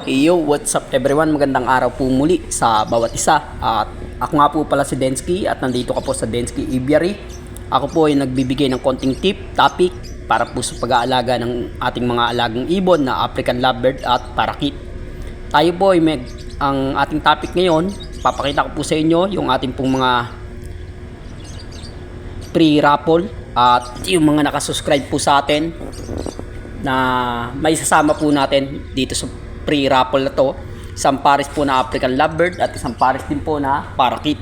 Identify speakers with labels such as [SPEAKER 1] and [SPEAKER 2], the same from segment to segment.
[SPEAKER 1] Yo, what's up everyone? Magandang araw po muli sa bawat isa. At ako nga po pala si Densky at nandito ka po sa Densky Aviary. Ako po ay nagbibigay ng konting tip, topic para po sa pag-aalaga ng ating mga alagang ibon na African Lovebird at Parakeet. Tayo po ay ang ating topic ngayon, papakita ko po sa inyo yung ating pong mga pre-raffle at yung mga nakasubscribe po sa atin na may sasama po natin dito sa pre-raffle na to. Isang pares po na African Lovebird at isang pares din po na Parakeet.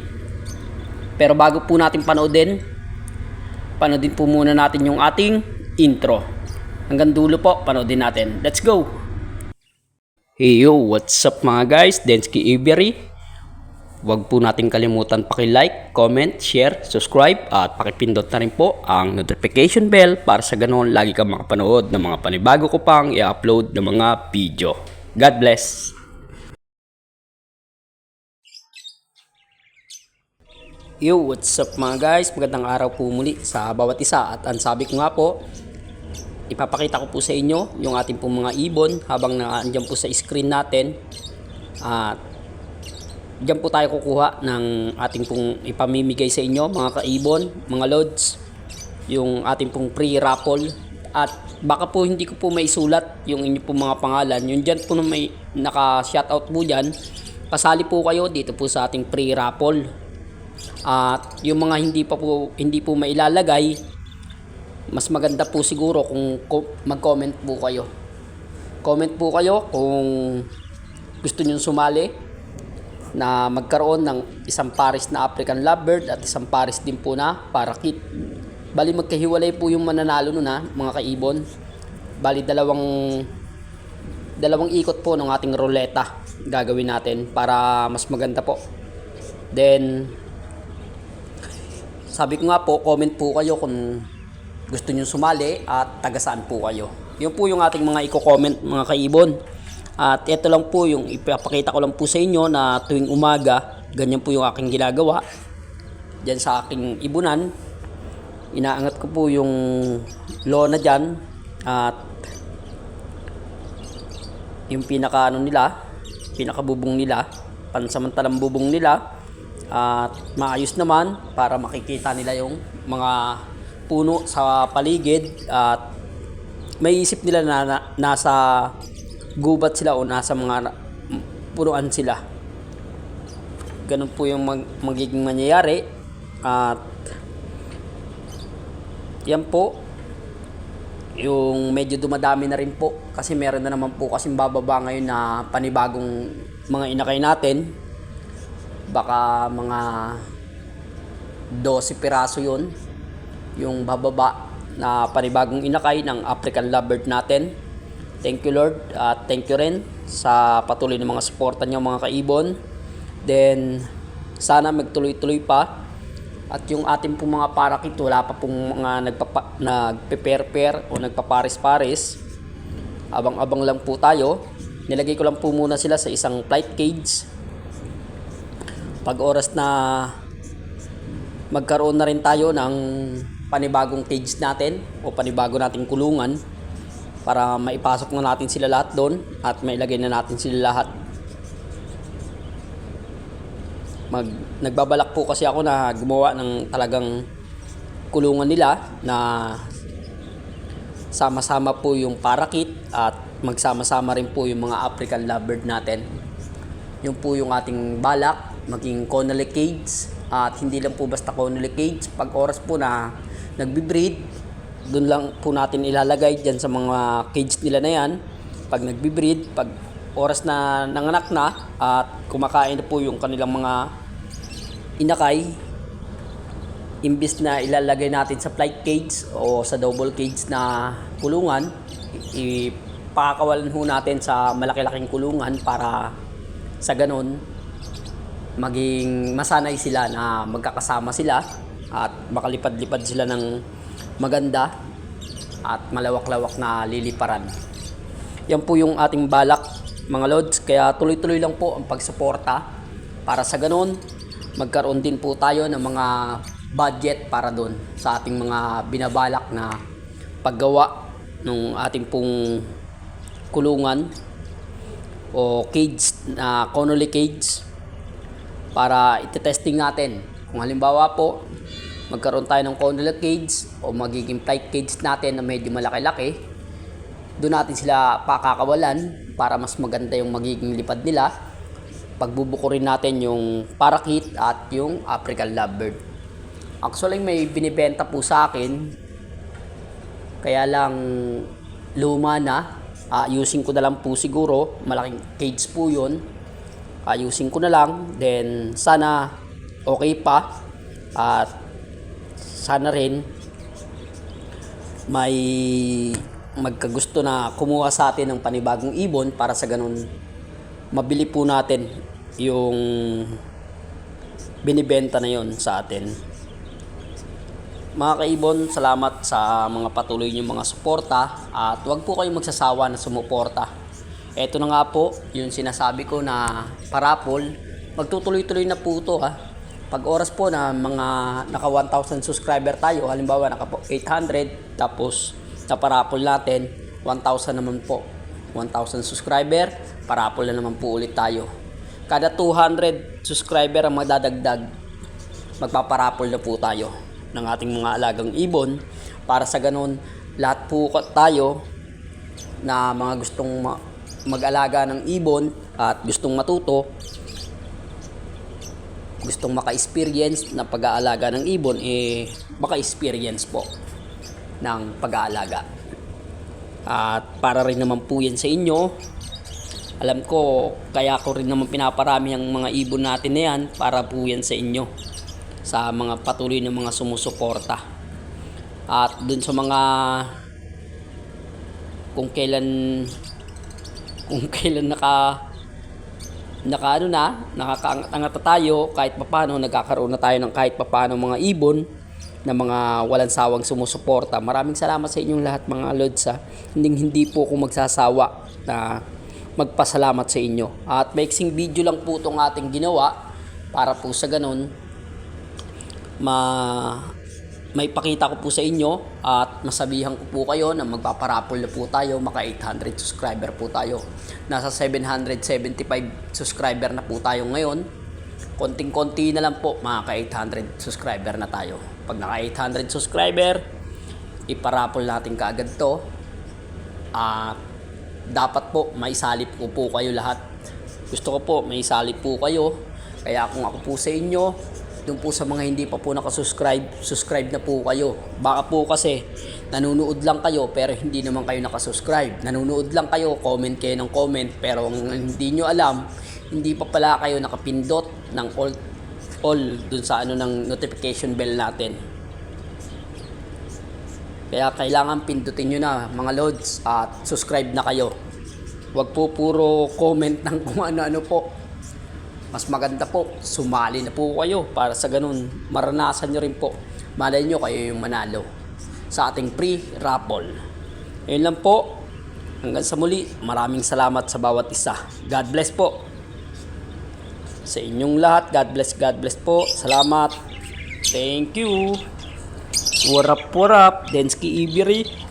[SPEAKER 1] Pero bago po natin panoodin po muna natin yung ating intro. Hanggang dulo po, panoodin natin. Let's go! Hey yo, what's up mga guys? Densky Aviary. Huwag po natin kalimutan paki-like, comment, share, subscribe at pakipindot na rin po ang notification bell para sa ganoon lagi kang makapanood ng mga panibago ko pang i-upload ng mga video. God bless! Yo, what's up mga guys? Magandang araw po muli sa bawat isa at ang sabi ko nga po, ipapakita ko po sa inyo yung ating pong mga ibon habang naandyan po sa screen natin. At diyan po tayo kukuha ng ating pong ipamimigay sa inyo mga kaibon, mga lods, yung ating pong pre-raffle. At baka po hindi ko po maisulat yung inyo pong mga pangalan, yung dyan po na may naka-shoutout po dyan, pasali po kayo dito po sa ating pre-raffle. At yung mga hindi po mailalagay, mas maganda po siguro kung mag-comment po kayo. Comment po kayo kung gusto nyo sumali na magkaroon ng isang pares na African Lovebird at isang pares din po na Parakeet. Bali magkahiwalay po yung mananalo nun mga kaibon. Bali dalawang ikot po ng ating ruleta gagawin natin para mas maganda po. Then sabi ko nga po, comment po kayo kung gusto nyo sumali at taga saan po kayo. Yun po yung ating mga i-comment mga kaibon. At ito lang po yung ipapakita ko lang po sa inyo na tuwing umaga, ganyan po yung aking ginagawa. Diyan sa aking ibunan, inaangat ko po yung lona dyan at yung pinakabubong nila, pansamantalang bubong nila, at maayos naman para makikita nila yung mga puno sa paligid at may isip nila na nasa gubat sila o nasa mga punuan sila. Ganun po yung magiging mangyayari. At yan po yung medyo dumadami na rin po kasi meron na naman po kasing bababa ngayon na panibagong mga inakay natin. Baka mga 12 piraso yun yung bababa na panibagong inakay ng African Lovebird natin. Thank you Lord at thank you rin sa patuloy ng mga suporta nyo mga kaibon. Then sana magtuloy-tuloy pa. At yung ating pong mga Parakeet, wala pa pong mga nagpe-pair o nagpapares-pares. Abang-abang lang po tayo. Nilagay ko lang po muna sila sa isang flight cage. Pag oras na magkaroon na rin tayo ng panibagong cage natin o panibago nating kulungan para maipasok na natin sila lahat doon at mailagay na natin sila lahat. Nagbabalak po kasi ako na gumawa ng talagang kulungan nila na sama-sama po yung Parakeet at magsama-sama rin po yung mga African Lovebird natin. Yun po yung ating balak, maging Connelly cage. At hindi lang po basta Connelly cage, pag oras po na nagbi-breed, doon lang po natin ilalagay dyan sa mga cage nila na yan. Pag nagbi-breed, pag oras na nanganak na at kumakain na po yung kanilang mga inakay, imbis na ilalagay natin sa flight cage o sa double cage na kulungan, ipakawalan ho natin sa malaki-laking kulungan para sa ganon maging masanay sila na magkakasama sila at makalipad-lipad sila ng maganda at malawak-lawak na liliparan. Yan po yung ating balak mga lods, kaya tuloy-tuloy lang po ang pagsuporta para sa ganon magkaroon din po tayo ng mga budget para doon sa ating mga binabalak na paggawa ng ating pong kulungan o cage na Connolly cage para ite-testing natin. Kung halimbawa po magkaroon tayo ng Connolly cage o magiging flight cage natin na medyo malaki-laki, doon natin sila pakakawalan para mas maganda yung magiging lipad nila. Pagbubuko rin natin yung parakeet at yung African lovebird. Actually may binibenta po sa akin, kaya lang luma na. Ayusin ko na lang po siguro, malaking cage po yun. Ayusin ko na lang, then sana okay pa at sana rin may magkagusto na kumuha sa atin ng panibagong ibon para sa ganun mabili po natin yung binibenta na yon sa atin. Mga kaibon, salamat sa mga patuloy niyong mga suporta at huwag po kayong magsasawa na sumuporta. Ito na nga po yung sinasabi ko na parapol, magtutuloy-tuloy na po ito ha. Pag oras po na mga naka 1,000 subscriber tayo, halimbawa naka 800, tapos na parapol natin 1,000 naman po, 1,000 subscriber, parapol na naman po ulit tayo. Kada 200 subscriber ang madadagdag, magpaparapol na po tayo ng ating mga alagang ibon para sa ganun lahat po tayo na mga gustong mag-alaga ng ibon at gustong matuto, gustong maka-experience na pag-aalaga ng ibon, maka-experience po ng pag-aalaga. At para rin naman po yan sa inyo. Alam ko, kaya ko rin naman pinaparami ang mga ibon natin na yan para po yan sa inyo, sa mga patuloy ng mga sumusuporta. At dun sa mga kung kailan nakakaangat tayo, kahit papaano nagkakaroon na tayo ng kahit papaano mga ibon na mga walang sawang sumusuporta. Maraming salamat sa inyong lahat mga lods ha. Hindi po ako magsasawa na magpasalamat sa inyo. At maiksing video lang po itong ating ginawa para po sa ganun may pakita ko po sa inyo at masabihan ko po kayo na magpaparapol na po tayo, maka 800 subscriber po tayo. Nasa 775 subscriber na po tayo ngayon. Konting-konti na lang po, maka 800 subscriber na tayo. Pag naka 800 subscriber, iparapol natin kaagad to. Dapat po maisalip ko po kayo lahat. Gusto ko po maisalip po kayo. Kaya kung ako po sa inyo, doon po sa mga hindi pa po nakasubscribe, subscribe na po kayo. Baka po kasi nanonood lang kayo pero hindi naman kayo nakasubscribe. Nanonood lang kayo, comment kayo ng comment, pero hindi nyo alam, hindi pa pala kayo nakapindot ng all doon sa ng notification bell natin. Kaya kailangan pindutin nyo na mga lods at subscribe na kayo. Huwag po puro comment ng kung ano-ano po. Mas maganda po, sumali na po kayo para sa ganun maranasan nyo rin po. Malay nyo kayo yung manalo sa ating pre-raffle. Ayun lang po. Hanggang sa muli, maraming salamat sa bawat isa. God bless po sa inyong lahat. God bless po. Salamat. Thank you. What up, Densky Ibiri.